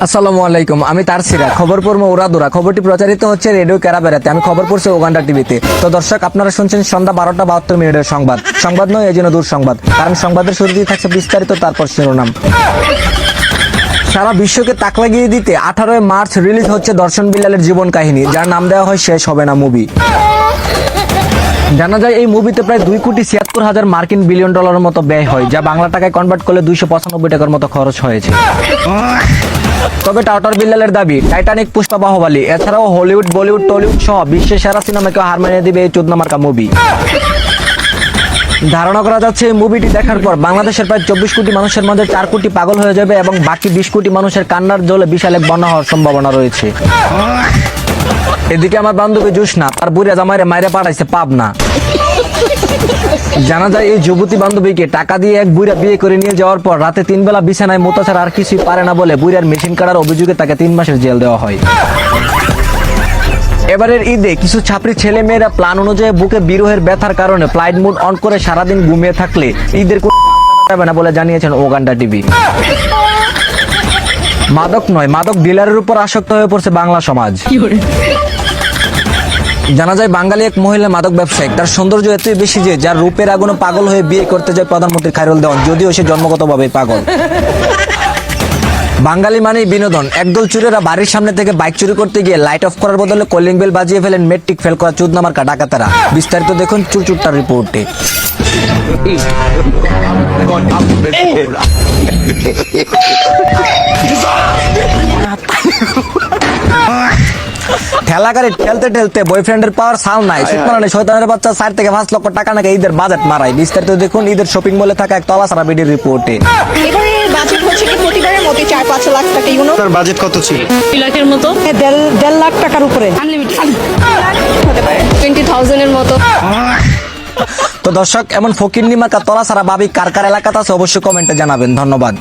আসসালামু আলাইকুম, আমি তারসিরা। খবর পড়বো উড়াদুরা। খবরটি প্রচারিত হচ্ছে রেডিও ক্যারাবেরাতে। আমি খবর পড়ছি ওগান্ডা টিভিতে। তো দর্শক, আপনারা শুনছেন সন্ধ্যা 12টা 72 মিনিটের সংবাদ। সংবাদ নয়, এই জন্য দূর সংবাদ, কারণ সংবাদের শুরুতেই থাকছে বিস্তারিত, তারপর শিরোনাম। সারা বিশ্বকে তাক লাগিয়ে দিতে 18 মার্চ রিলিজ হচ্ছে দর্শন বিলালের জীবন কাহিনী, যার নাম দেওয়া হয় শেষ হবে না মুভি। জানা যায় এই মুভিতে প্রায় 2,76,000 মার্কিন বিলিয়ন ডলারের মতো ব্যয় হয়, যা বাংলা টাকায় কনভার্ট করলে 295 টাকার মতো খরচ হয়েছে। তবে টাউটার বিল্লালের দাবি, টাইটানিক, পুষ্পা, বাহুবলী এছাড়াও হলিউড, বলিউড, টলিউড সহ বিশ্বের সেরা সিনেমাকে হার মানিয়ে দিবে এই 14 মার্কা মুভি। ধারণা করা যাচ্ছে এই মুভিটি দেখার পর বাংলাদেশের প্রায় 24 কোটি মানুষের মধ্যে 4 কোটি পাগল হয়ে যাবে এবং বাকি 20 কোটি মানুষের কান্নার জলে বিশাল এক বন্যা হওয়ার সম্ভাবনা রয়েছে। এদিকে আমার বান্ধবী জুসনা তার বুড়িয়া জামাইরে মাইরে পাঠাইছে পাবনা। জানা যায় এই যুবতী বান্ধবীকে টাকা দিয়ে এক বুড়া বিয়ে করে নিয়ে যাওয়ার পর রাতে 3 বেলা বিছানায় মোতা ছাড়া আর কিছুই পারে না বলে বুড়ার মেশিন কাটার অভিযোগে তাকে 3 মাসের জেল দেওয়া হয়। এবারের ঈদে কিছু ছাপড়ি ছেলে মেয়েরা প্ল্যান অনুযায়ী বুকে বিরহের ব্যথার কারণে ফ্লাইট মোড অন করে সারাদিন ঘুমিয়ে থাকলে ঈদের কোনো যাবে না বলে জানিয়েছেন ওগান্ডা টিভি। মাদক নয়, মাদক ডিলারের উপর আসক্ত হয়ে পড়ছে বাংলা সমাজ। জানা যায় বাঙালি এক মহিলা মাদক ব্যবসায়ী, তার সৌন্দর্য এতই বেশি যে যার রূপের আগুনে পাগল হয়ে বিয়ে করতে যায় প্রধানমন্ত্রী খায়রুল দেওয়ান, যদিও সে জন্মগতভাবে পাগল। বাঙালি মানেই বিনোদন। একদল চুরেরা বাড়ির সামনে থেকে বাইক চুরি করতে গিয়ে লাইট অফ করার বদলে কলিং বেল বাজিয়ে ফেলেন মেট্রিক ফেল করা 14 মার্কা ডাকাতেরা। বিস্তারিত দেখুন চুরচুরটার রিপোর্টে। ঠেলা গাড়ি ঠেলতে ঠেলতে বয়ফ্রেন্ডের পাওয়ার সাউন্ড নাই, সুতরাং শয়তানের বাচ্চা 4 থেকে 5 লক্ষ টাকা নাকি ঈদের বাজেট মারায়। বিস্তারিত দেখুন ঈদের শপিং মলে থাকা এক তলাসারা ভিডিওর রিপোর্টে। এবারে বাজেট হচ্ছে কি প্রতিবারের মতো 4-5 লাখ টাকা। তার বাজেট কত ছিল? 2 লাখের মতো, 1.5 লাখ টাকার উপরে হতে পারে, 20,000 এর মতো। তো দর্শক, এমন ফকিন্নি মার্কা তলাসারা ভাবি কার কার এলাকাতে আছে অবশ্যই কমেন্টে জানাবেন। ধন্যবাদ।